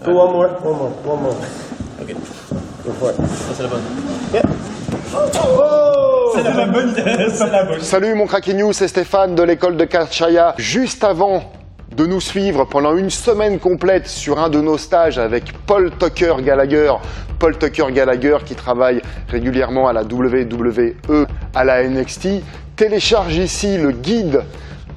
One more. Ok. Go for it. Ça, c'est la bonne. Yeah. C'est la bonne. C'est la bonne. Salut mon Cracky News, c'est Stéphane de l'école de catch Chaya. Juste avant de nous suivre pendant une semaine complète sur un de nos stages avec Paul Tucker Gallagher. Paul Tucker Gallagher qui travaille régulièrement à la WWE, à la NXT. Télécharge ici le guide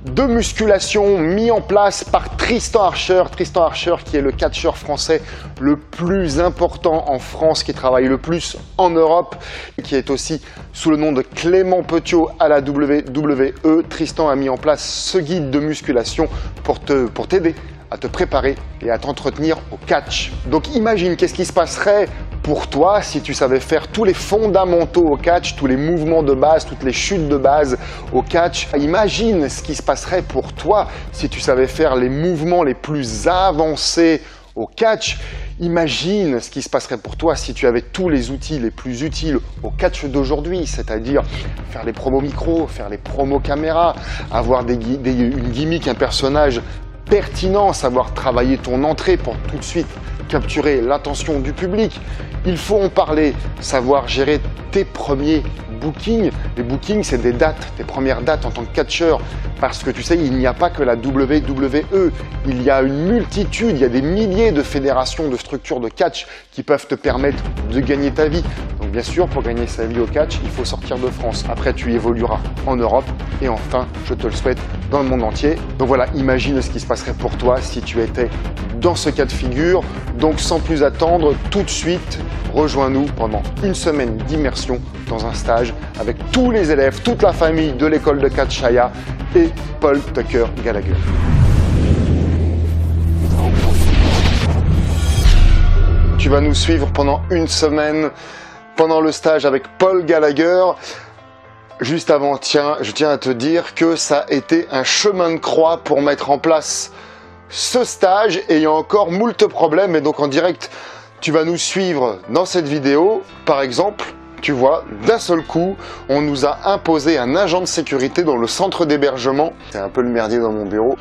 de musculation mis en place par Tristan Archer. Tristan Archer qui est le catcheur français le plus important en France, qui travaille le plus en Europe, qui est aussi sous le nom de Clément Petiot à la WWE. Tristan a mis en place ce guide de musculation pour t'aider à te préparer et à t'entretenir au catch. Donc imagine qu'est-ce qui se passerait pour toi si tu savais faire tous les fondamentaux au catch, tous les mouvements de base, toutes les chutes de base au catch. Imagine ce qui se passerait pour toi si tu savais faire les mouvements les plus avancés au catch. Imagine ce qui se passerait pour toi si tu avais tous les outils les plus utiles au catch d'aujourd'hui, c'est-à-dire faire les promos micro, faire les promos caméra, avoir une gimmick, un personnage pertinent, savoir travailler ton entrée pour tout de suite capturer l'attention du public. Il faut en parler, savoir gérer tes premiers bookings. Les bookings, c'est des dates, tes premières dates en tant que catcheur. Parce que tu sais, il n'y a pas que la WWE. Il y a une multitude, il y a des milliers de fédérations, de structures de catch qui peuvent te permettre de gagner ta vie. Donc bien sûr, pour gagner sa vie au catch, il faut sortir de France. Après, tu évolueras en Europe et enfin, je te le souhaite, dans le monde entier. Donc voilà, imagine ce qui se passerait pour toi si tu étais dans ce cas de figure. Donc sans plus attendre, tout de suite, rejoins-nous pendant une semaine d'immersion dans un stage avec tous les élèves, toute la famille de l'école de catch Chaya et Paul Tucker Gallagher. Tu vas nous suivre pendant une semaine pendant le stage avec Paul Gallagher. Juste avant, je tiens à te dire que ça a été un chemin de croix pour mettre en place ce stage et il y a encore moult problèmes. Et donc en direct, tu vas nous suivre dans cette vidéo. Par exemple, tu vois, d'un seul coup, on nous a imposé un agent de sécurité dans le centre d'hébergement. C'est un peu le merdier dans mon bureau.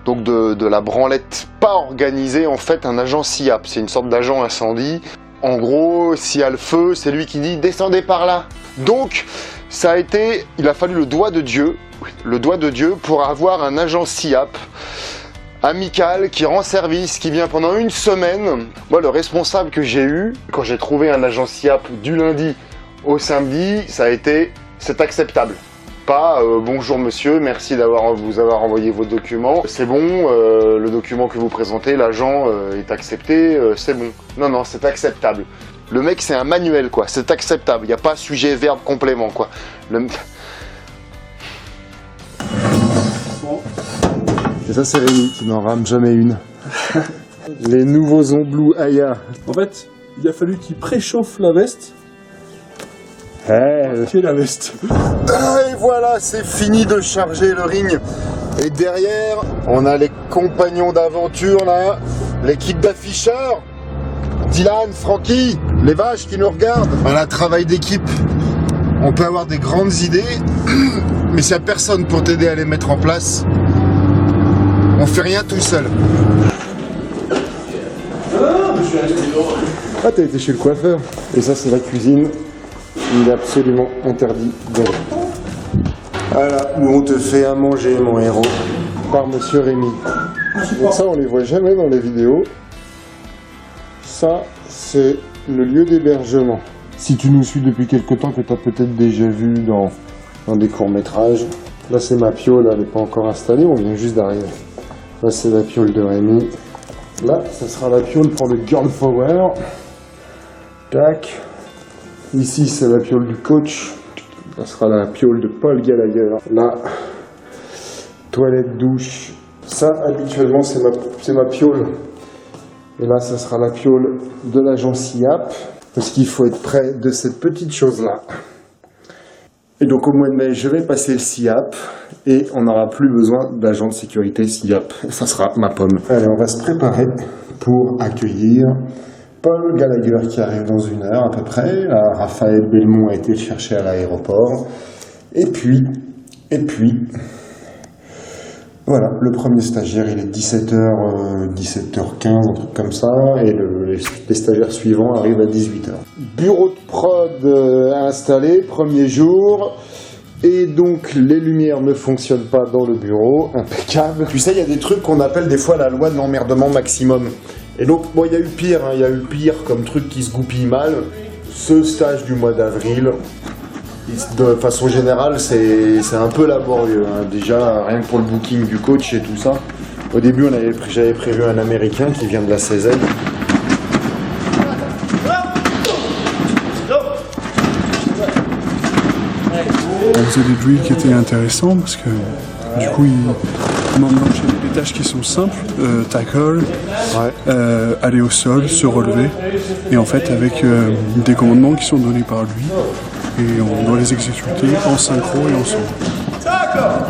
Donc de la branlette pas organisée, en fait, un agent SIAP. C'est une sorte d'agent incendie. En gros, s'il y a le feu, c'est lui qui dit « descendez par là ». Donc, il a fallu le doigt de Dieu pour avoir un agent SIAP amical qui rend service, qui vient pendant une semaine. Moi, le responsable que j'ai eu, quand j'ai trouvé un agent SIAP du lundi au samedi, ça a été « c'est acceptable ». Pas bonjour monsieur, merci vous avoir envoyé vos documents. C'est bon, le document que vous présentez, l'agent est accepté, c'est bon. Non, c'est acceptable. Le mec, c'est un manuel, quoi. C'est acceptable. Il n'y a pas sujet, verbe, complément, quoi. Et ça, c'est Rémi qui n'en rame jamais une. Les nouveaux Omblou Aya. En fait, il a fallu qu'il préchauffe la veste. Hey. La veste. Et voilà, c'est fini de charger le ring. Et derrière, on a les compagnons d'aventure, là. L'équipe d'afficheurs. Dylan, Francky, les vaches qui nous regardent. Voilà, travail d'équipe. On peut avoir des grandes idées, mais s'il n'y a personne pour t'aider à les mettre en place, on fait rien tout seul. Ah, t'as été chez le coiffeur. Et ça, c'est la cuisine. Il est absolument interdit de... Voilà, où on te fait à manger, mon héros, par Monsieur Rémi. Donc ça, on les voit jamais dans les vidéos. Ça, c'est le lieu d'hébergement. Si tu nous suis depuis quelque temps, que tu as peut-être déjà vu dans des courts-métrages. Là, c'est ma piole, elle n'est pas encore installée, on vient juste d'arriver. Là, c'est la piole de Rémi. Là, ça sera la piole pour le Girl Power. Tac. Ici, c'est la piole du coach. Ça sera la piole de Paul Gallagher. Là, toilette, douche. Ça, habituellement, c'est ma piole. Et là, ça sera la piole de l'agent SIAP. Parce qu'il faut être près de cette petite chose-là. Et donc, au mois de mai, je vais passer le SIAP. Et on n'aura plus besoin d'agent de sécurité SIAP. Ça sera ma pomme. Allez, on va se préparer pour accueillir Paul Gallagher qui arrive dans 1 heure à peu près. Là, Raphaël Belmont a été le chercher à l'aéroport. Et puis, Voilà, le premier stagiaire, il est 17h, 17h15, un truc comme ça, et les stagiaires suivants arrivent à 18h. Bureau de prod installé, premier jour, et donc les lumières ne fonctionnent pas dans le bureau, impeccable. Tu sais, il y a des trucs qu'on appelle des fois la loi de l'emmerdement maximum. Et donc, bon, il y a eu pire, hein, il y a eu pire comme truc qui se goupille mal. Ce stage du mois d'avril, de façon générale, c'est un peu laborieux. Hein. Déjà, rien que pour le booking du coach et tout ça. Au début, j'avais prévu un Américain qui vient de la CZ. On faisait des drills qui étaient intéressants parce que du coup, on enchaînait des tâches qui sont simples, tackle, aller au sol, se relever, et en fait avec des commandements qui sont donnés par lui, et on doit les exécuter en synchro et ensemble. Tackle!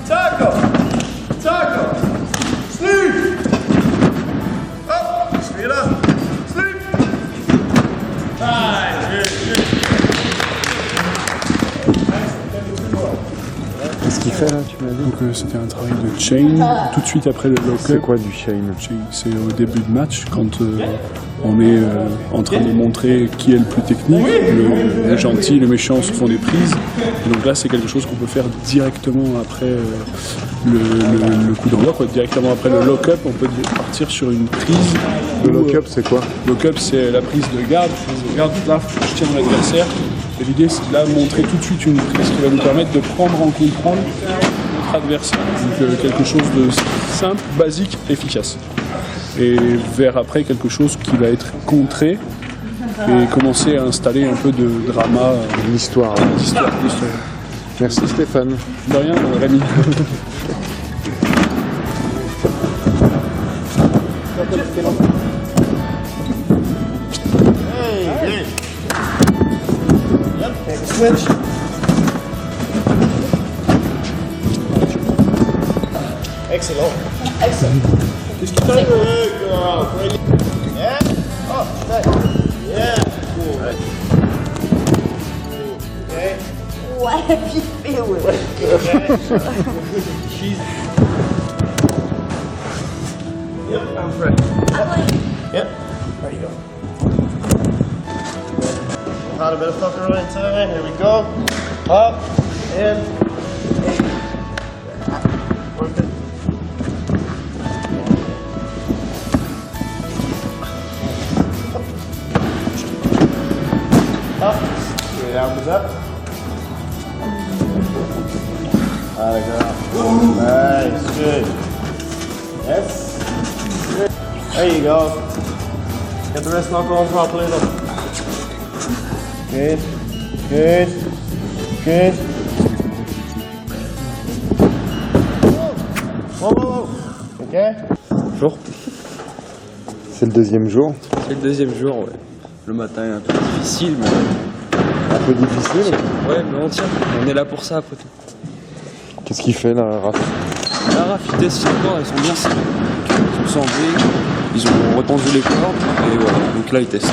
Tackle! Tackle! Sleep! Up! Speed up! Sleep! Qu'est-ce qu'il fait là, tu m'as dit? Donc c'était un travail de chain, tout de suite après le lock-up. C'est quoi du chain? C'est au début de match, quand on est en train de montrer qui est le plus technique, le gentil, le méchant se font des prises. Et donc là, c'est quelque chose qu'on peut faire directement après le coup d'envoi, directement après le lock-up, on peut partir sur une prise. Le lock-up, c'est quoi? Le lock-up, c'est la prise de garde. Regarde, là, je tiens mon adversaire. Et l'idée, c'est de là montrer tout de suite une prise qui va nous permettre de prendre en contrôle notre adversaire. Donc quelque chose de simple, basique, efficace. Et vers après, quelque chose qui va être contré et commencer à installer un peu de drama. L'histoire. D'histoire. Merci Stéphane. De rien, Rémi. Switch. Excellent. Excellent. Qu'est-ce qui t'arrive? Yeah. Oh, yeah. Cool. Okay. What have you feeling? Yep, I'm ready. I'm like, Yep. There you go. How to better fuck her right inside. Here we go. Up and work it. Up. Good elbows up. Alright, girl. Nice. Good. Yes. Good. There you go. Get the wrist lock on properly. Look. Good, good, good. Whoa, whoa, whoa. Ok. Bonjour. C'est le deuxième jour. C'est le deuxième jour, ouais. Le matin est un peu difficile, mais... Un peu difficile. Ouais, mais on tient. On est là pour ça, après tout. Qu'est-ce qu'il fait là, Raph? La Raph, il teste ses corps, elles sont bien serrées. Ils sont semblés, ils ont retendu les cordes, et voilà. Donc là, ils testent.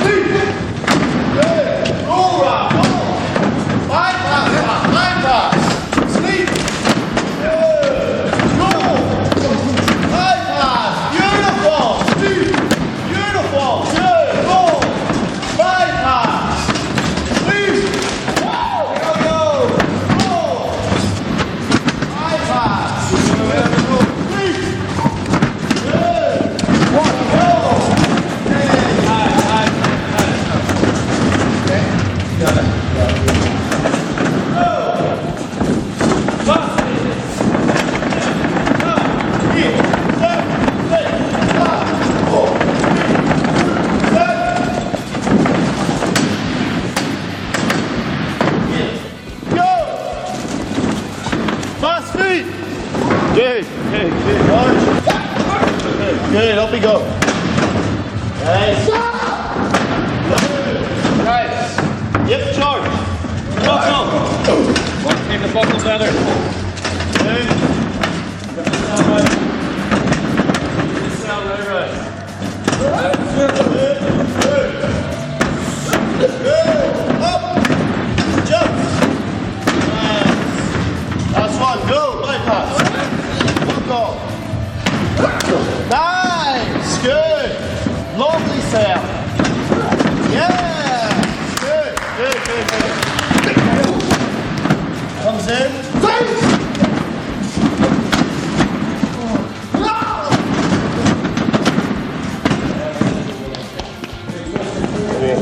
Good, up we go. Nice. Nice. Yep, charge. Buckle. Keep the buckles down there. Good. Sound very right. Good. Good. Good. Up. Jump. Nice. Last one. Go. Bypass. Buckle. serre. Yeah! Good, good, good, good. Comes in. Face!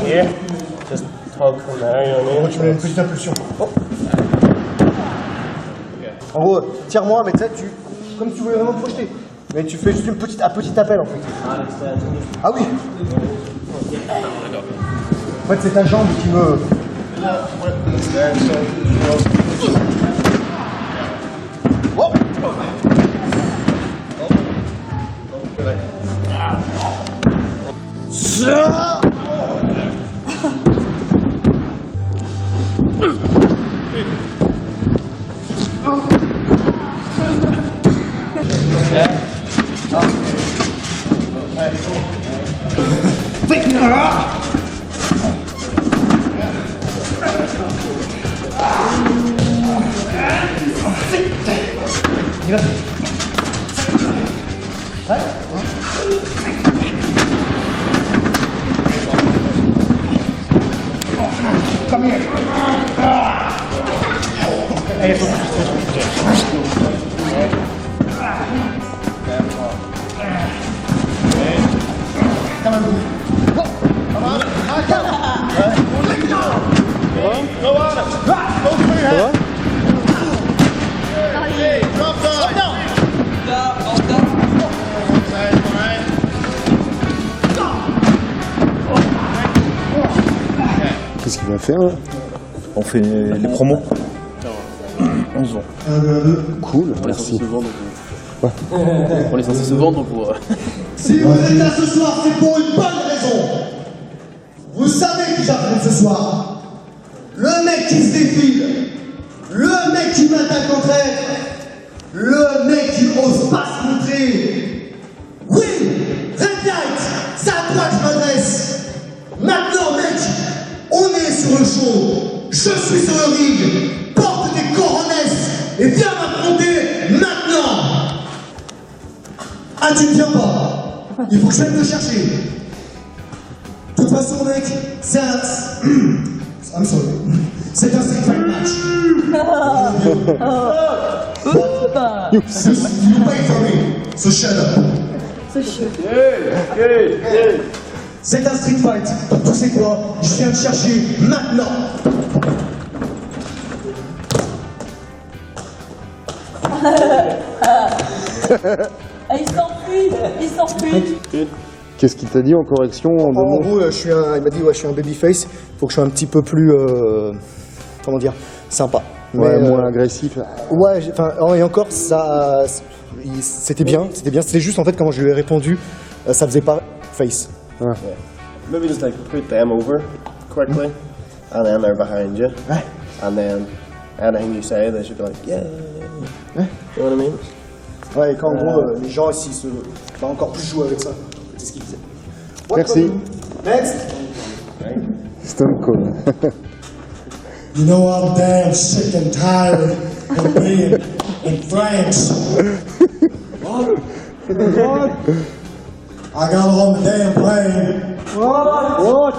Here, just tug from there, you know what I mean? Tu mets une petite impulsion. Oh. En gros, tire-moi, mais tu sais, comme tu voulais vraiment te projeter. Mais tu fais juste un petit appel en fait. Ah oui. En fait, c'est ta jambe qui me... Oh. Come here. Come on. Come on. Go on it. Go for your head. Hey, drop down. Qu'est-ce qu'il va faire là? On fait les promos. 11 ans. Cool, merci. On est censé se vendre pour... Si vous êtes là ce soir, c'est pour une bonne raison. Vous savez qui j'appelle ce soir. Le mec qui se défile. Le mec qui m'attaque en traître. Le mec qui ose pas se montrer. Oui, Red Light, c'est à toi que je m'adresse. Maintenant, mec, on est sur le show. Je suis sur le ring. Porte tes coronets et viens m'affronter maintenant. Ah, tu ne viens pas. Il faut que je vienne te chercher. De toute façon, mec, c'est un... I'm sorry. C'est un street fight match. You wait for me, so shut up. C'est un street fight. Donc tu sais quoi? Je viens te chercher maintenant. Il s'enfuit. Qu'est-ce qu'il t'a dit en correction en deux En mots? gros, il m'a dit ouais, je suis un babyface. Faut que je sois un petit peu plus, comment dire, sympa. Ouais, Mais, moins agressif. Ouais, enfin, et encore, ça, c'était bien. C'était juste en fait comment je lui ai répondu, ça faisait pas face. Ouais. Maybe just like put them over quickly, and then they're behind you, Ouais. and then anything you say, they should be like, yeah. You know what I mean? Ouais, et qu'en gros, les gens ici va encore plus jouer avec ça. C'est ce qu'il disait. Merci. Next. Stone Cold. You know I'm damn sick and tired of being in France. What? I got on the damn plane. What?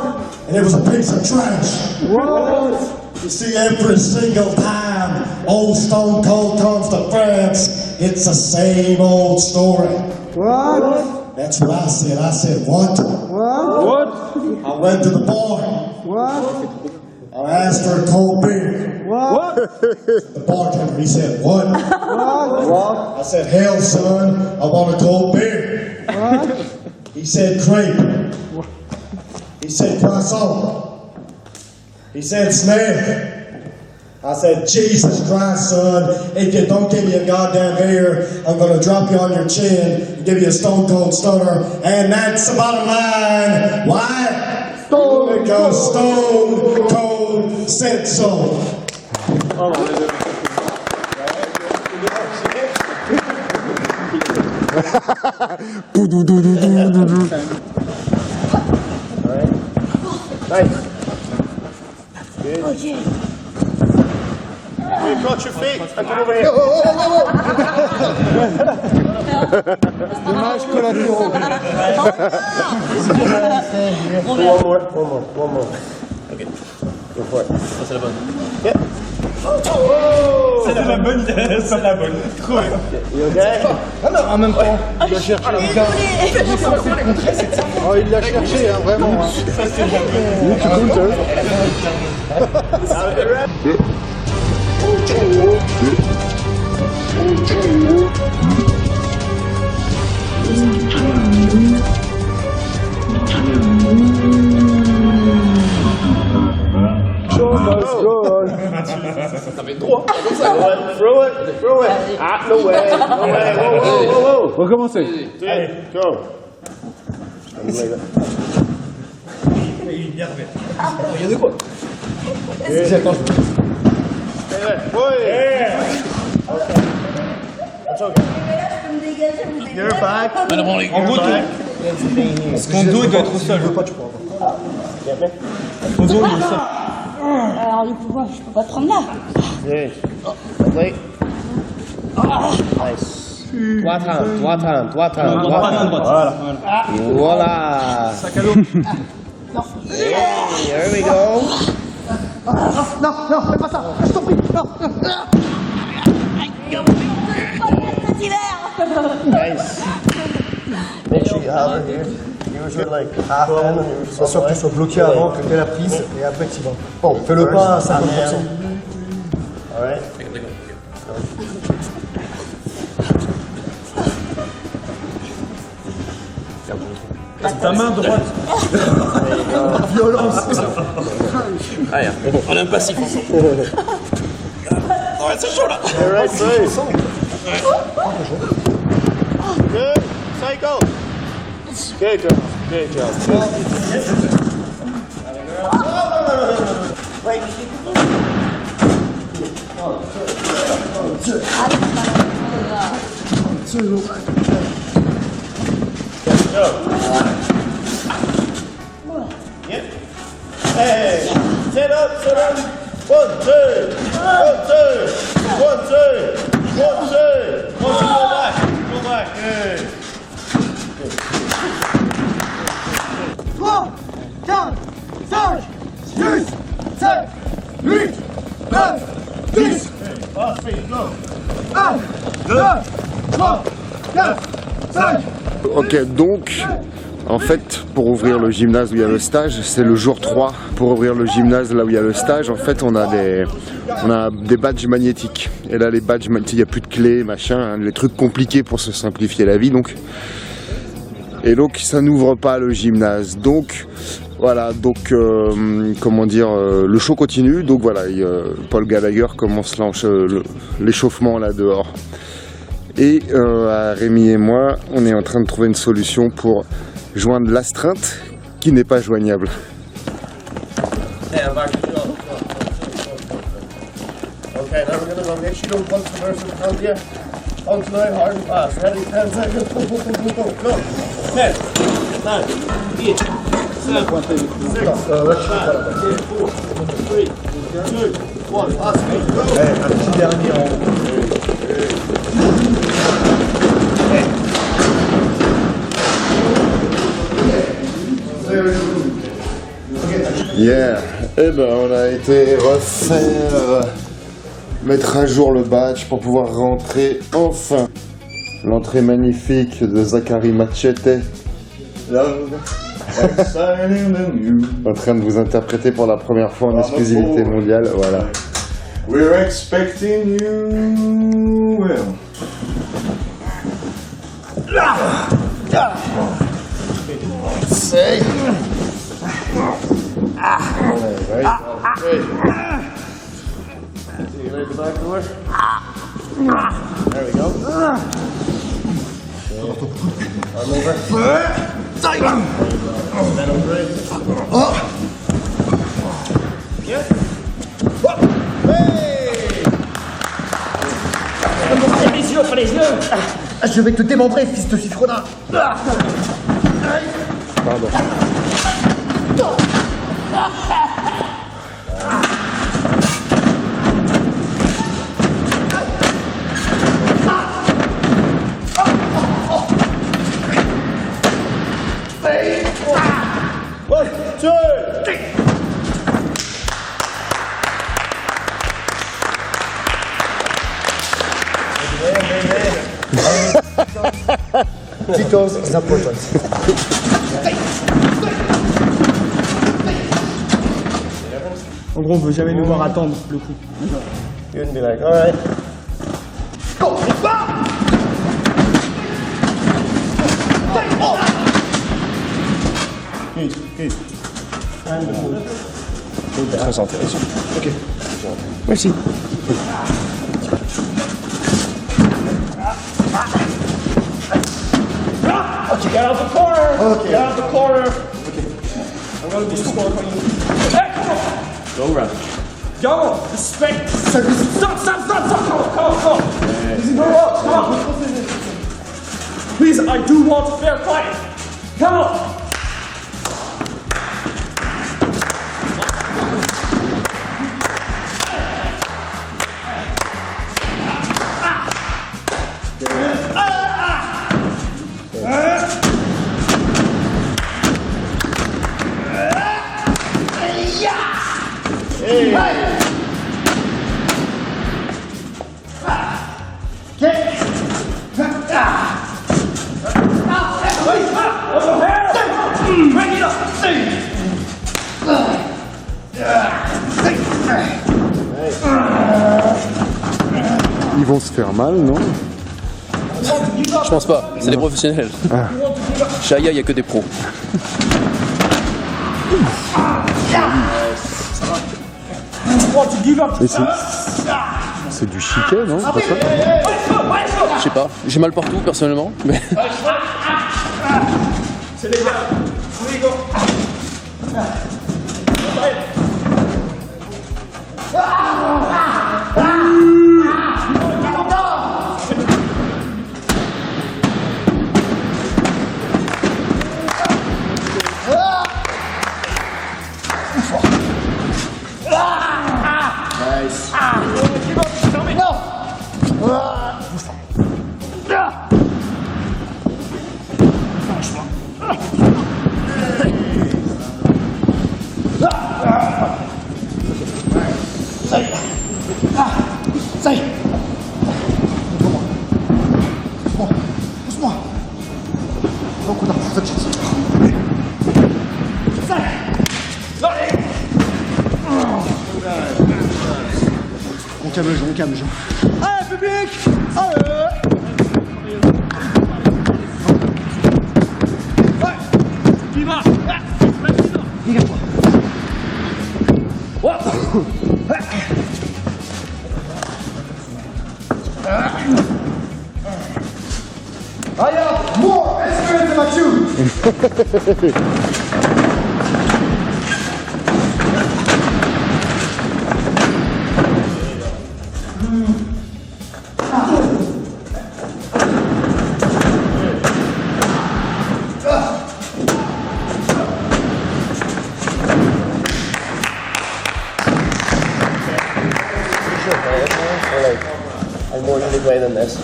And it was a piece of trash. What? You see, every single time old Stone Cold comes to France, it's the same old story. What? That's what I said. I said, what? What? I went to the bar. What? I asked for a cold beer. What? The bartender, he said, what? What? I said, hell, son, I want a cold beer. What? He said, crepe. He said, croissant. He said, snare. I said, Jesus Christ, son, if you don't give me a goddamn beer, I'm going to drop you on your chin and give you a stone cold stunner. And that's the bottom line. Why? Because Stone Cold said so. Nice. Ok. Hey, cross your feet and come over here. Dommage collatéraux. One more. Okay. Go for it. C'est la bonne. Yeah. C'est la bonne, c'est la bonne. Trouvé. You okay? Ah non, en même temps, il l'a cherché. Oh, il l'a cherché, hein, vraiment. Hein. Throw it. Ah, no way. Whoa. Recommencez. Allez, go. You're back. En gros, ton dos il doit être au sol. Ton dos il est au sol. Alors, du coup, je peux pas te prendre là. Good. Wait. Nice. Droite hand. Voilà. Sac à dos. Here we go. Non, fais pas ça. Je t'en prie. Non. Nice. Make sure you have it here. You were sort of like half hand. Sois sûr que tu sois bloqué avant, que tu aies la prise, et après tu vas. Bon, fais-le pas à 50%. Alright. Ta main droite. Violence. On est un passif ensemble. Alright, nice. Good. Cycle. Good job. Wait. Yep. Hey. Set up. 1, 2. 1, 2. 1, 2. 1, 2. Go back. Good. 3, 4, 5, 6, 7, 8, 9, 10. Last feet, go. 1, 2, 3, 4, 5. Ok, donc, en fait, pour ouvrir le gymnase où il y a le stage, c'est le jour 3. Pour ouvrir le gymnase là où il y a le stage, en fait, on a des badges magnétiques. Et là, les badges magnétiques, il n'y a plus de clés, machin, hein, les trucs compliqués pour se simplifier la vie, donc. Et donc, ça n'ouvre pas le gymnase. Donc, voilà, comment dire, le show continue. Donc voilà, Paul Gallagher commence l'échauffement là dehors. Et Rémi et moi, on est en train de trouver une solution pour joindre l'astreinte qui n'est pas joignable. Okay, now we're gonna go. Make sure you don't punch the person behind you. Punch now, hard and fast. Ready? 10 seconds. Go. 10, 9, 8, 7, 6, 5, 4, 3, 2, 1. Last week. Go. Un petit dernier en haut. Yeah. Eh ben, on a été mettre à jour le badge pour pouvoir rentrer enfin. L'entrée magnifique de Zachary Machete. En train de vous interpréter pour la première fois en exclusivité mondiale, voilà. We're expecting you. Well. Say. Great. See you later, back door. There we go. Arm over. Then over it. Yeah. Les yeux. Je vais te démembrer, fils de citronnin. Pardon. Because it's important. En gros, on veut jamais nous voir attendre le coup. You wouldn't be like, alright. Très intéressant. Ok. Merci. Okay, get out the corner! Okay. Get out the corner! Okay. I'm gonna be smart on you. Hey, come on! Go run. Go! Respect! Stop! Come on! Easy, go up! Come on! Please, I do want a fair fight! Come on! Ils vont se faire mal, non? Je pense pas, c'est des professionnels. Shaya, il n'y a que des pros. Mais c'est du chiquet, non? C'est pas ça? Je sais pas, j'ai mal partout personnellement, mais... C'est légal. Legal. On calme les gens. Allez, public! Allez! Qui va? Dégage-toi. Aya, more experience about you! I'm more midway than this.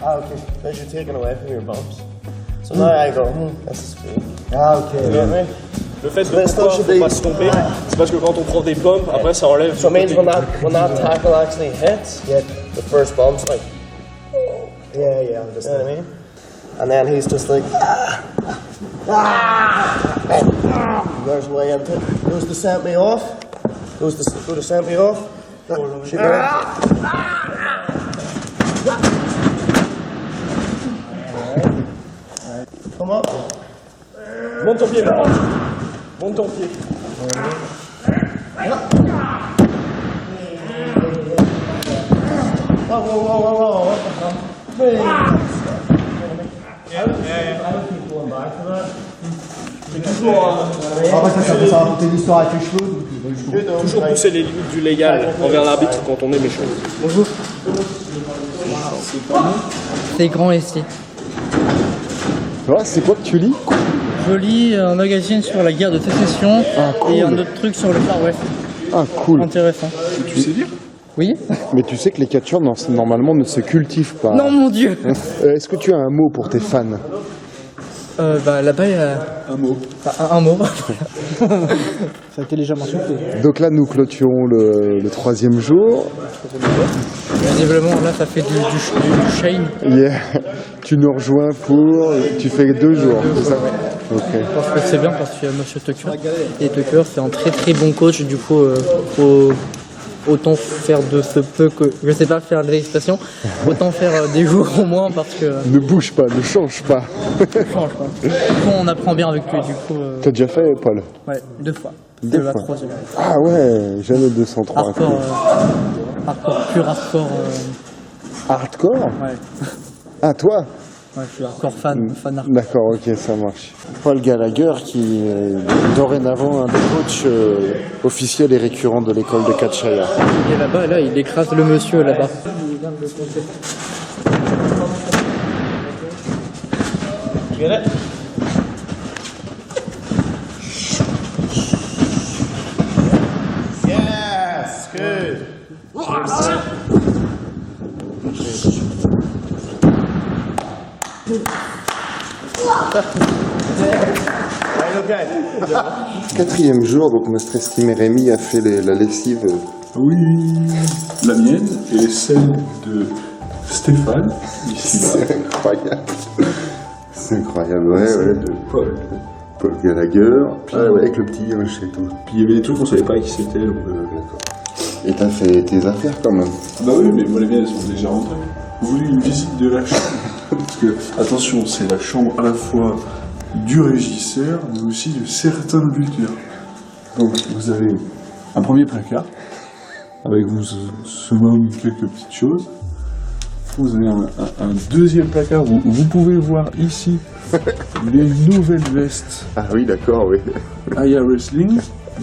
Ah, okay. Because you're taken away from your bumps. So now I go, that's the speed. Ah, ok. You get me? Le fait de pouvoir faut pas se tomber, c'est parce que quand on prend des bumps, après ça enlève. So it means when that tackle actually hits, the first bump's like, Yeah, you know what I mean? And then he's just like, He goes way into it. Goes to send me off. Go to send me off. Shoot me off. Come up. Monte ton pied, monte ton pied. Whoa. What the hell? Après ça va raconter une histoire avec les cheveux. Toujours pousser les limites du légal envers l'arbitre quand on est méchant. Bonjour. C'est grand ici. Voilà, c'est quoi que tu lis? Je lis un magazine sur la guerre de sécession cool. et un autre truc sur le Far West. Ah, cool. Intéressant. Tu sais lire? Oui? Mais tu sais que les catcheurs, normalement, ne se cultivent pas. Non, mon Dieu! Est-ce que tu as un mot pour tes fans? Là-bas, il y a Un mot. un mot. Ça a été légèrement soufflé. Donc là, nous clôturons le 3e jour. Visiblement, là, ça fait du shine. Yeah. Tu nous rejoins tu fais 2 jours, c'est ça? Ok. Je pense que c'est bien parce qu'il y a Monsieur Tucker. Et Tucker, c'est un très très bon coach. Du coup, autant faire de ce peu que... Je sais pas faire l'expression. Autant faire des jours au moins parce que... Ne bouge pas, ne change pas. change pas. Du coup, on apprend bien avec lui. Du coup, T'as déjà fait, Paul? ouais, 2 fois. Deux De la fois. 3e. Ah ouais, jamais 203. Hardcore, pur hardcore. Hardcore? Ouais. Ah, toi? Ouais, je suis hardcore fan hardcore. D'accord, ok, ça marche. Paul Gallagher, qui est dorénavant un des coachs officiels et récurrents de l'école de Katchaya. Et là-bas, là, il écrase le monsieur là-bas. Get it? Yes, good. Right, okay. 4e jour, donc notre estimé Rémi a fait la lessive. Oui, la mienne et celle de Stéphane, ici là. C'est incroyable. C'est incroyable, ouais, de Paul. Paul Gallagher. Puis avec le petit chez tout. Puis il y avait des trucs qu'on savait pas qui c'était. D'accord. Et t'as fait tes affaires quand même. Bah oui, mais moi les miennes elles sont déjà rentrées. Vous voulez une visite de la chambre? Parce que, attention, c'est la chambre à la fois du régisseur, mais aussi de certains lutteurs. Donc vous avez un premier placard, avec vous summum quelques petites choses. Vous avez un deuxième placard où vous pouvez voir ici les nouvelles vestes Ah oui, d'accord, oui. Aya Wrestling,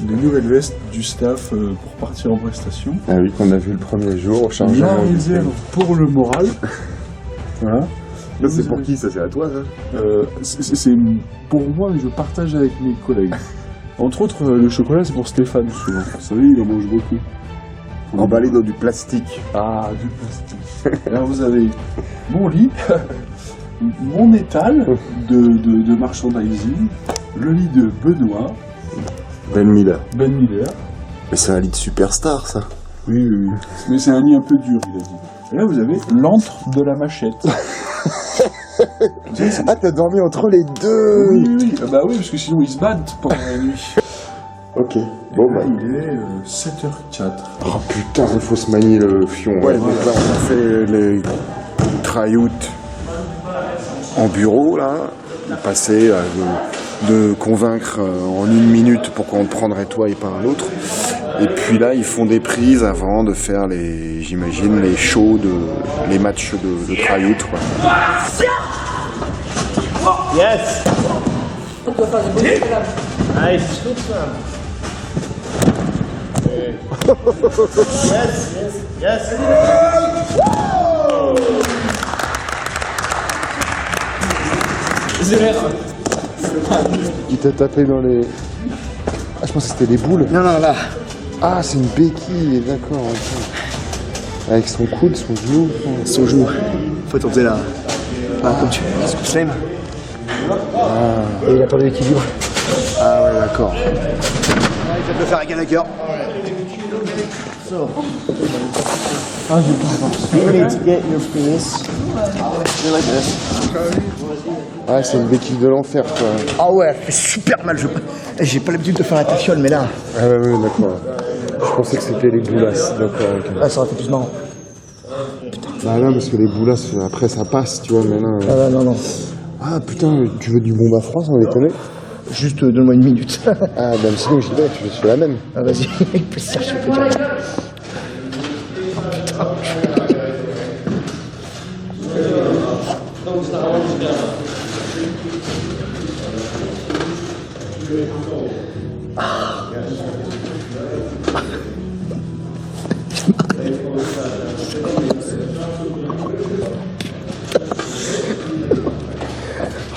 les nouvelles vestes du staff pour partir en prestation. Ah oui, qu'on a vu le premier jour au chargement. La réserve pour le moral. Voilà. Là, c'est pour qui ça? C'est à toi, ça? C'est pour moi et je partage avec mes collègues. Entre autres, le chocolat, c'est pour Stéphane, souvent. Vous savez, il en mange beaucoup. Emballé dans du plastique. Ah, du plastique. Alors, vous avez mon lit, mon étal de merchandising, le lit de Benoît, Ben Miller. Ben Miller. Mais c'est un lit de superstar, ça. Oui, oui, oui. Mais c'est un lit un peu dur, il a dit. Et là, vous avez l'antre de la machette. Ah, t'as dormi entre les deux? Oui, oui, oui. Bah oui, parce que sinon, ils se battent pendant la nuit. Ok. Bon, bah. Il est 7h04. Oh putain, il faut se manier le fion. Ouais, donc là, on a fait les try-out en bureau, là. Passer de convaincre en 1 minute pourquoi on te prendrait toi et pas un autre. Et puis là, ils font des prises avant de faire j'imagine, les shows, les matchs de try-out, quoi. Yes. Nice. Yes, yes, yes. Qui t'a tapé dans les... Ah, je pensais que c'était des boules. Non, non, là. Ah, c'est une béquille, d'accord. Ok. Avec son coude, son genou. Son genou. En fait, on faisait la. Comme tu veux, slam. Et il a perdu l'équilibre. Ah ouais, d'accord. Il peut le faire à Gallagher. You need to get your penis. Like this. Ah, c'est une béquille de l'enfer, quoi. Ah ouais, elle fait super mal. J'ai pas l'habitude de faire la tafiole, mais là. Ah ouais, ouais, d'accord. Je pensais que c'était les boulasses, d'accord. Ok. Ah, ça aurait été plus marrant. Bah là, parce que les boulasses, après ça passe, tu vois, mais là... Ah bah non, non. Ah putain, tu veux du bombe à froid, sans déconner? Juste donne-moi 1 minute. Ah, bah sinon j'y vais, je fais la même. Ah vas-y, plaisir, je peux dire.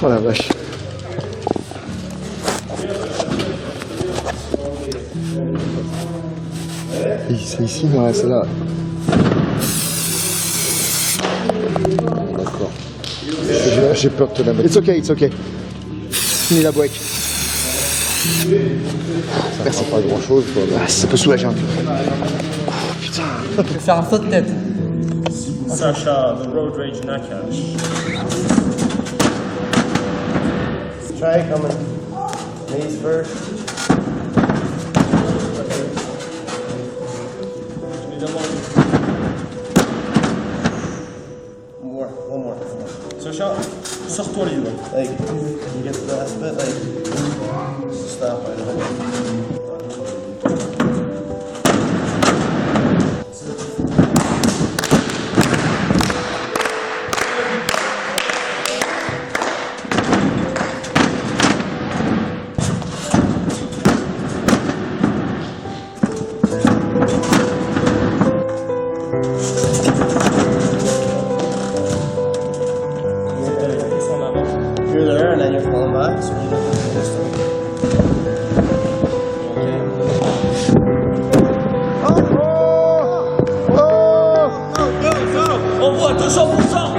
Oh la vache. C'est ici, ouais, c'est là. D'accord. J'ai peur de te la mettre. It's okay, it's okay. fini la break. Merci. Pas grand chose, quoi. Bah, ça peut soulager un peu. Oh, putain. Je vais faire un saut de tête. Sasha, the road rage Nakash. Try coming. Knees first. One more. Sasha, sors-toi les yeux. Like, you get to the last bit, like, stop right away. You're there and then you're falling back, so you don't have to this time. On voit 200%.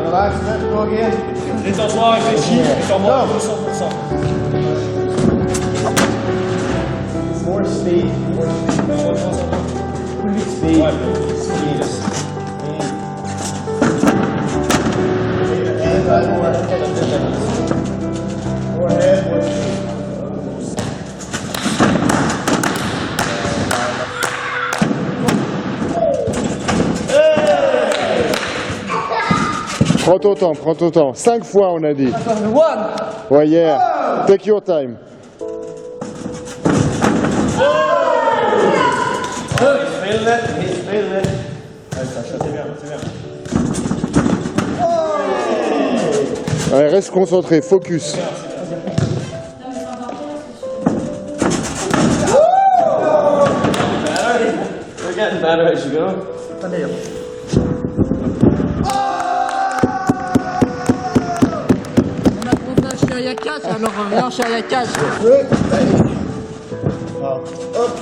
Relax, let's go again. Détends-toi, réfléchis, et t'en vois 200%. More speed. Speed. Speed. More head, more speed. Prends ton temps. 5 fois, on a dit. Ouais, yeah. Take your time. He's feeling it. Allez, Sacha, c'est bien. Ouais, reste concentré, focus. We're getting better as you go. On a trouvé un chien Yakash, alors viens un chien Yakash. Up.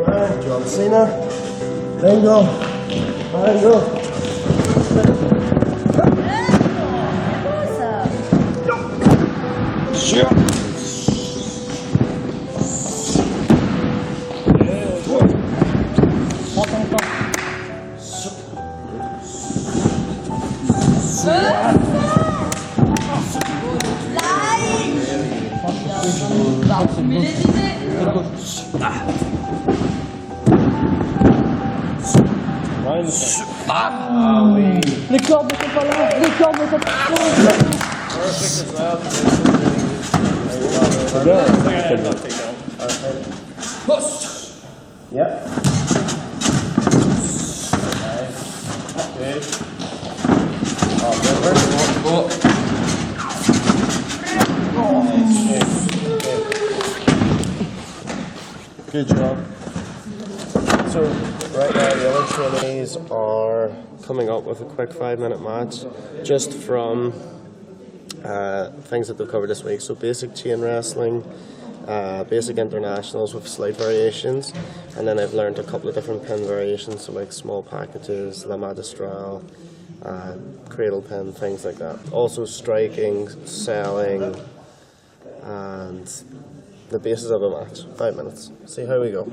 Alright, John Cena. Bingo. Prends ton temps. Les cordes ne sont pas là. Yeah. Good job. So right now the other trainees are coming up with a quick 5-minute match just from things that they've covered this week. So basic chain wrestling, basic internationals with slight variations, and then I've learned a couple of different pin variations, so like small packages, la magistral, cradle pin, things like that. Also striking, selling, and the basis of a match. 5 minutes. See how we go.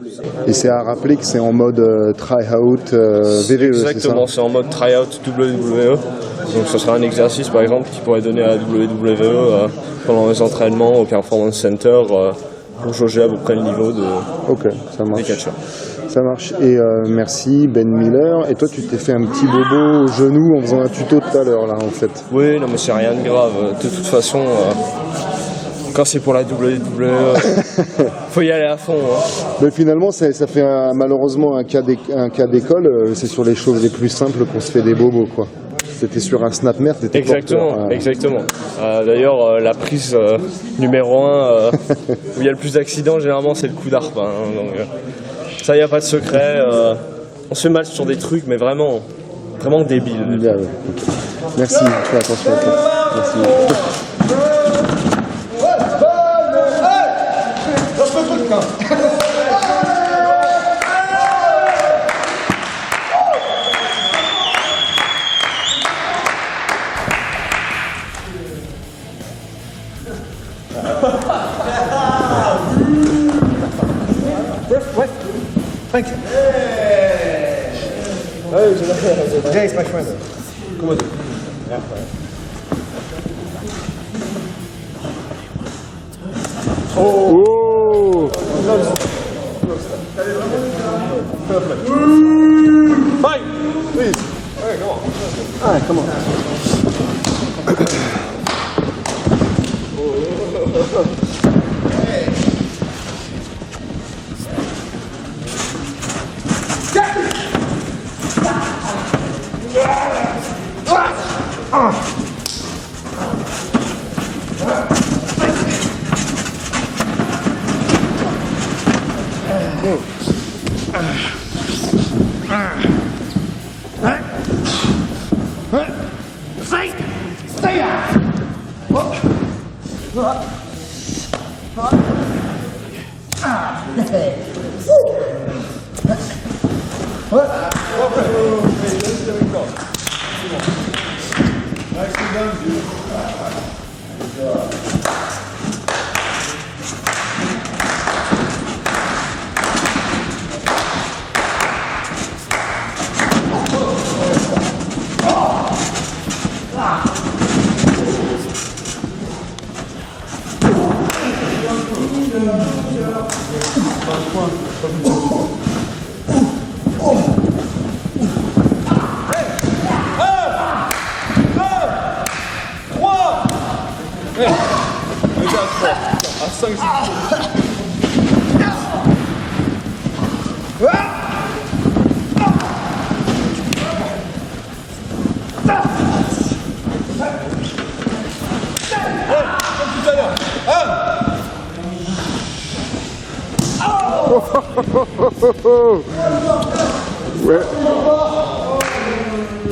Et c'est à rappeler que c'est en mode try-out VVE, Exactement, c'est en mode try-out WWE. Donc ce sera un exercice par exemple qui pourrait donner à la WWE pendant les entraînements au Performance Center pour jauger à peu près le niveau des catcheurs. Ça marche. Et merci Ben Miller. Et toi, tu t'es fait un petit bobo au genou en faisant un tuto tout à l'heure, là, en fait. Oui, non mais c'est rien de grave. De toute façon, quand c'est pour la WWE, faut y aller à fond. Mais finalement, ça fait malheureusement un cas d'école. C'est sur les choses les plus simples qu'on se fait des bobos, quoi. C'était sur un snap merde, t'étais porteur. Exactement. D'ailleurs, la prise numéro 1 où il y a le plus d'accidents, généralement, c'est le coup d'arpe. Donc, ça, il n'y a pas de secret. On se fait mal sur des trucs, mais vraiment débiles. Bien, ouais. Merci, fais attention à toi. Merci. Thank you. Jay is my friend. Oh. Fight! Please. All right, come on.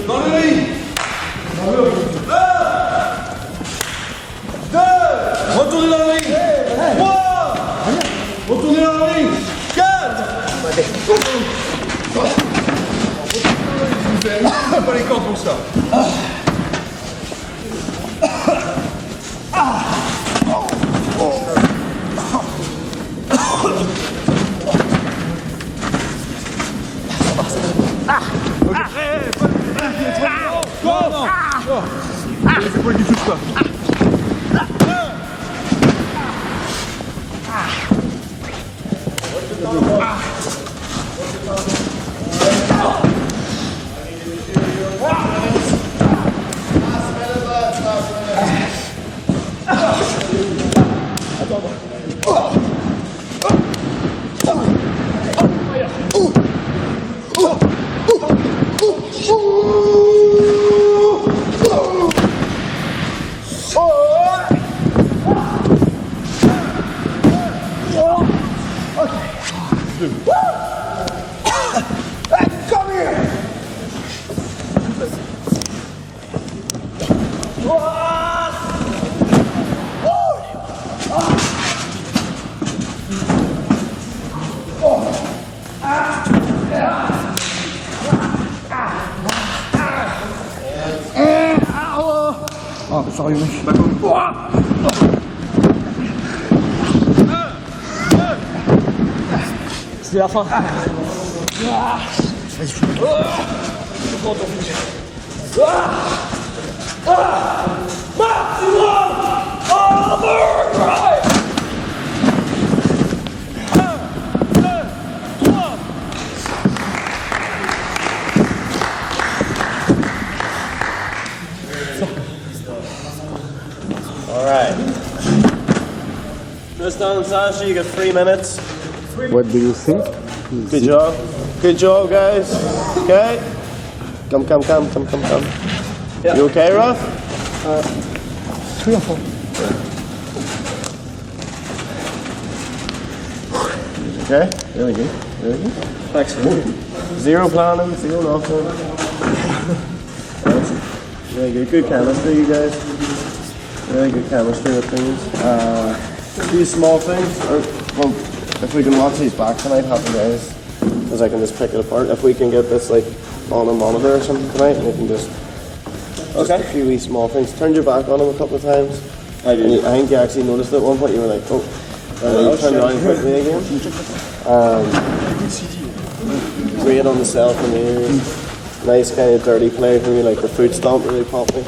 Dans le ring. 2. Retournez dans le ring. 3. Retournez dans le ring. 4. Pas les cordes pour ça. C'est pas qui touche pas. Oh, sérieux, mec. C'est la fin. Alright. Tristan and Sasha, you got 3 minutes. What do you think? Good job. Good job, guys. Okay? Come. Yeah. You okay, Ruff? 3 or 4. Okay? Really good. Thanks. 0 planning, 0 nothing. Really good. Good chemistry, you guys. Really good chemistry with things. These small things, well, if we can watch these back tonight, happy days. Because I can just pick it apart. If we can get this like on a monitor or something tonight, and we can just a few wee small things. Turn your back on them a couple of times. I think you actually noticed at one point you were like, oh, you turned around quickly again. Great on the self and nice kind of dirty play from you, like the foot stomp really popped me.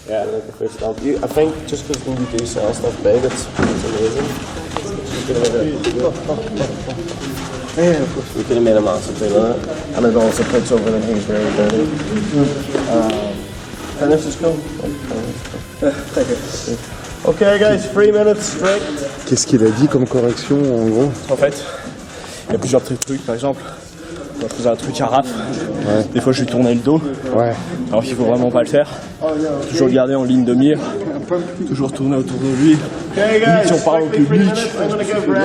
Yeah, I like the foot stomp. I think just because when you do sell stuff big, it's amazing. We could have made a massive deal of it, and it also puts over that he's very dirty. Finish is cool. Thank you. Okay guys, 3 minutes straight. Qu'est-ce qu'il a dit comme correction en gros? En fait, il y a plusieurs trucs, par exemple, quand je faisais un truc à raf, des fois je lui tournais le dos, alors qu'il faut vraiment pas le faire. Toujours le garder en ligne de mire, toujours tourner autour de lui. Limite, si on parle au public,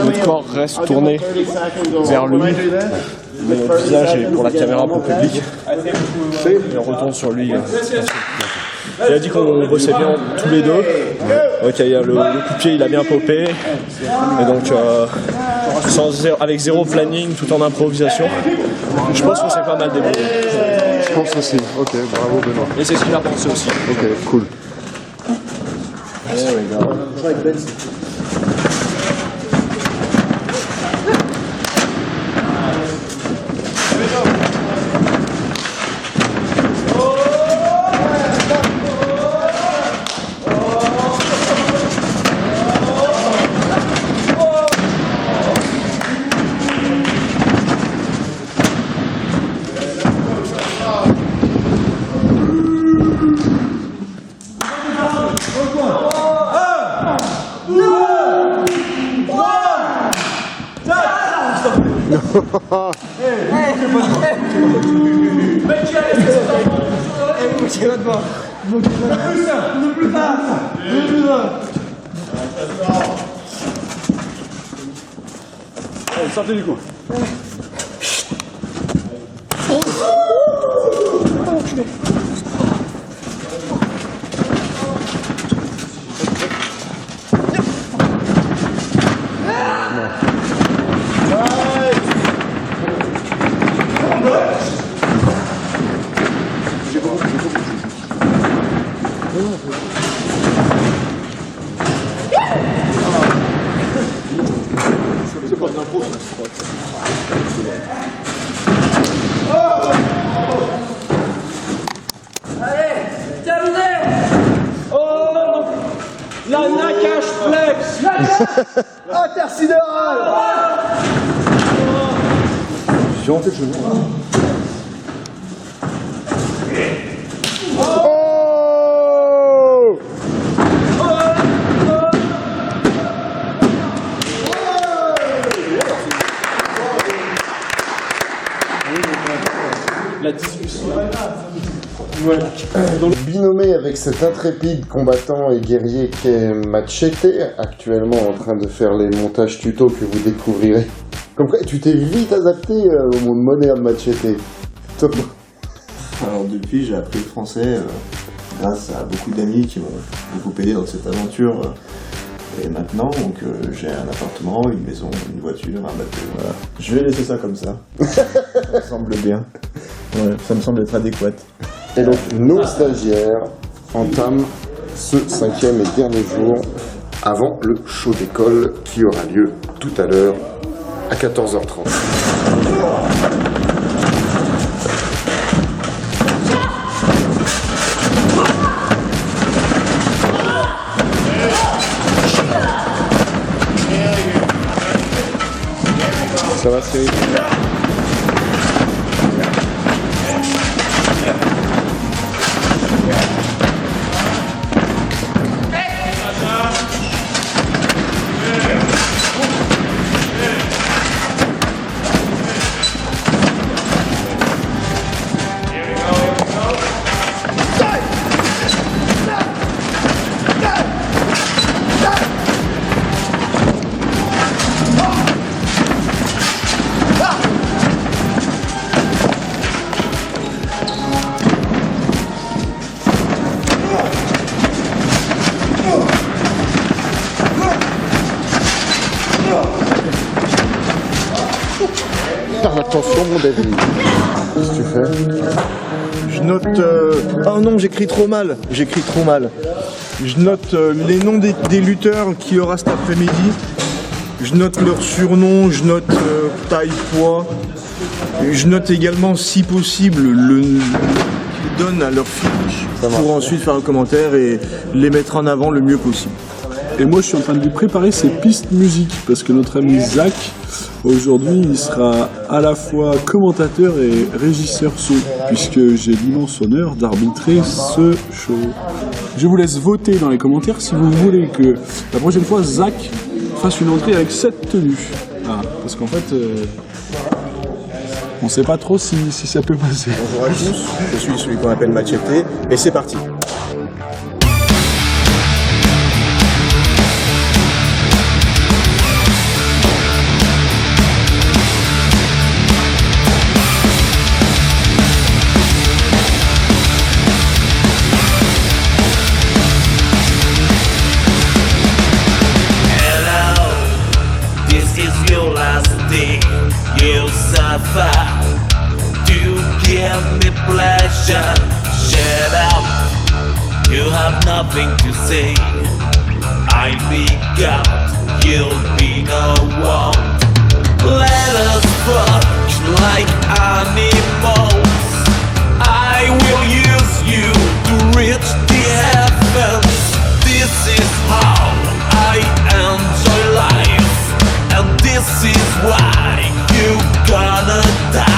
notre corps reste tourné vers lui, mais notre visage est pour la caméra, pour le public, et on retourne sur lui. Il a dit qu'on bossait bien tous les deux. Ok, le coup de pied il a bien popé. Et donc avec zéro planning, tout en improvisation. Je pense qu'on s'est pas mal débrouillé. Je pense aussi. Ok, bravo Benoît. Et c'est ce qu'il a pensé aussi. Ok, cool. There we go. Sortez du coup. La Nakash Flex. Intersidéral. J'ai hanté le genou. La discussion. Binômé avec cet intrépide combattant et guerrier qu'est Machete, actuellement en train de faire les montages tuto que vous découvrirez. Comme quoi, tu t'es vite adapté au monde moderne, Machete. Top. Alors depuis, j'ai appris le français grâce à beaucoup d'amis qui m'ont beaucoup aidé dans cette aventure. Et maintenant, donc, j'ai un appartement, une maison, une voiture, un bateau. Voilà. Je vais laisser ça comme ça. Ça me semble bien. Ouais, ça me semble être adéquat. Et donc, nos stagiaires entament ce 5e et dernier jour avant le show d'école qui aura lieu tout à l'heure à 14h30. Ça va, Cyril? Attention mon David. Qu'est-ce que tu fais? Je note... Oh non, j'écris trop mal. J'écris trop mal. Je note les noms des lutteurs qu'il y aura cet après-midi. Je note leurs surnoms, je note taille, poids. Je note également, si possible, le qu'ils donnent à leur finish pour ensuite faire un commentaire et les mettre en avant le mieux possible. Et moi, je suis en train de lui préparer ses pistes musique parce que notre ami Zach, aujourd'hui, il sera à la fois commentateur et régisseur son, puisque j'ai l'immense honneur d'arbitrer ce show. Je vous laisse voter dans les commentaires si vous voulez que la prochaine fois, Zach fasse une entrée avec cette tenue. Ah, parce qu'en fait, on sait pas trop si ça peut passer. Bonjour à tous, je suis celui qu'on appelle Machete, et c'est parti. You suffer to give me pleasure. Shut up, you have nothing to say. I'll be God, you'll be no one. Let us fuck like animals. I will use you to reach the heavens. This is how I enjoy life, and this is why you gonna die.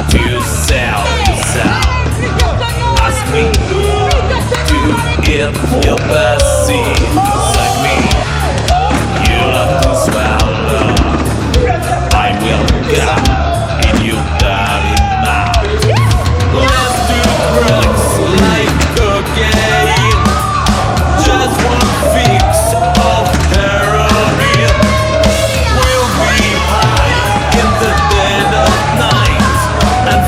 To sell yourself, ask me to give your best seed. Like me, you love to swallow. I will come in your dirty mouth. Let's do drugs like cocaine. Just one fix of heroin. We'll be high in the dead of night and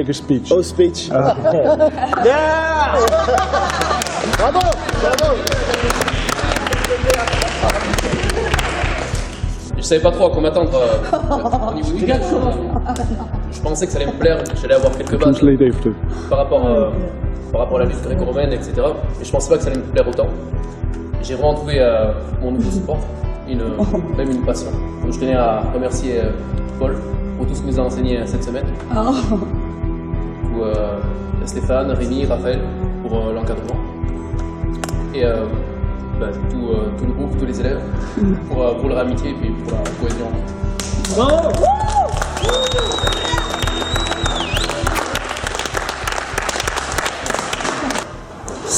make a speech. Oh, speech. Yeah! Bravo, bravo. Je savais pas trop à quoi m'attendre au niveau du catch. Je pensais que ça allait me plaire, que j'allais avoir quelques bases par rapport à la lutte gréco-romaine, etc. Mais je pensais pas que ça allait me plaire autant. J'ai vraiment trouvé mon nouveau sport, même une passion. Donc je tenais à remercier Paul pour tout ce qu'il nous a enseigné cette semaine. Ou Stéphane, Rémi, Raphaël pour l'encadrement. Et tout le groupe, tous les élèves pour leur amitié et puis pour la cohésion.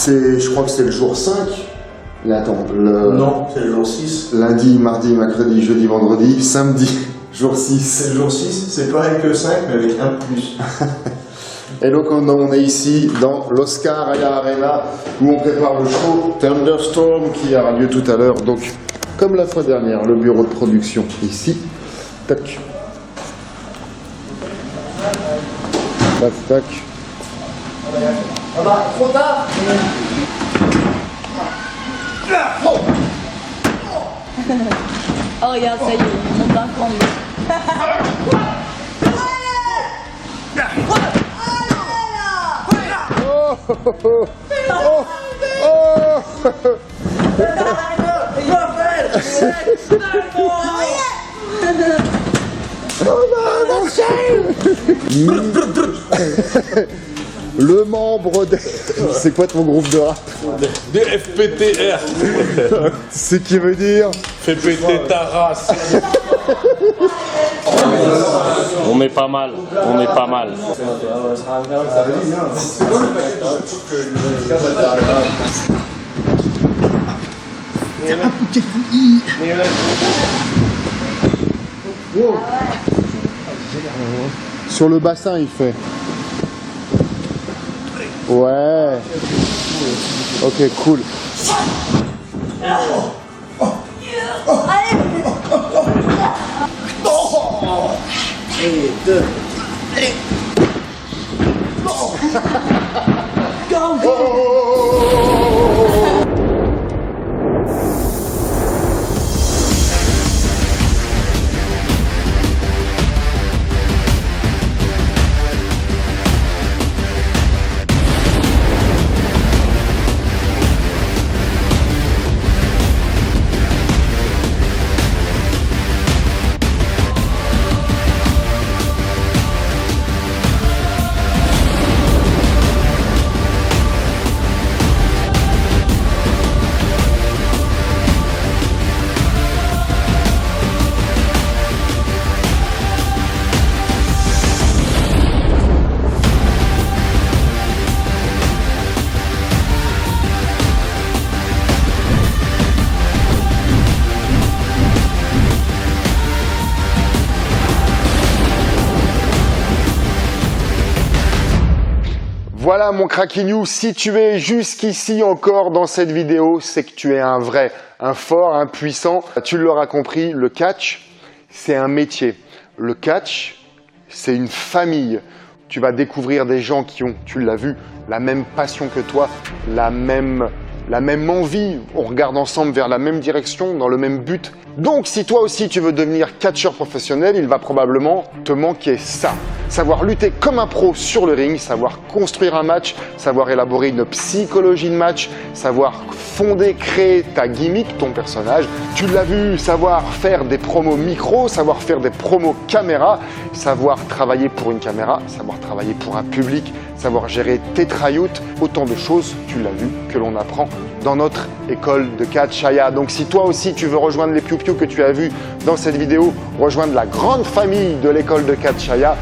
Je crois que c'est le jour 5. Mais attends, Non, c'est le jour 6. lundi, mardi, mercredi, jeudi, vendredi, samedi, jour 6. C'est le jour 6, c'est pareil que 5, mais avec un plus. Et donc on est ici dans l'Oscar Aya Arena où on prépare le show Thunderstorm qui aura lieu tout à l'heure. Donc comme la fois dernière, le bureau de production ici. Tac. Tac, tac. Trop tard. Oh, regarde, ça y est, on monte un cran. Le membre de... C'est quoi ton groupe de rap? Des FPTR. Ce qui veut dire... Fais péter ta race. On est pas mal, on est pas mal. Sur le bassin, il fait. Ouais. Ok, cool. Et 2. Allez. Voilà mon Cracky News, si tu es jusqu'ici encore dans cette vidéo, c'est que tu es un vrai, un fort, un puissant. Tu l'auras compris, le catch, c'est un métier. Le catch, c'est une famille. Tu vas découvrir des gens qui ont, tu l'as vu, la même passion que toi, la même envie. On regarde ensemble vers la même direction, dans le même but. Donc si toi aussi tu veux devenir catcheur professionnel, il va probablement te manquer ça. Savoir lutter comme un pro sur le ring, savoir construire un match, savoir élaborer une psychologie de match, savoir fonder, créer ta gimmick, ton personnage. Tu l'as vu, savoir faire des promos micro, savoir faire des promos caméra, savoir travailler pour une caméra, savoir travailler pour un public, savoir gérer tes tryouts, autant de choses, tu l'as vu, que l'on apprend dans notre école de catch Aya. Donc si toi aussi tu veux rejoindre les piou-piou que tu as vus dans cette vidéo, rejoindre la grande famille de l'école de catch Aya,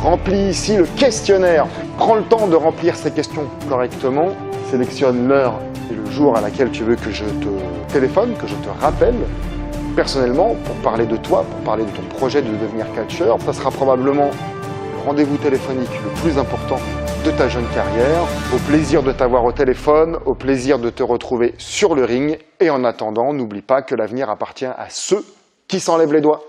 remplis ici le questionnaire. Prends le temps de remplir ces questions correctement, sélectionne l'heure et le jour à laquelle tu veux que je te téléphone, que je te rappelle personnellement pour parler de toi, pour parler de ton projet de devenir catcheur. Ça sera probablement le rendez-vous téléphonique le plus important de ta jeune carrière. Au plaisir de t'avoir au téléphone, au plaisir de te retrouver sur le ring. Et en attendant, n'oublie pas que l'avenir appartient à ceux qui s'enlèvent les doigts.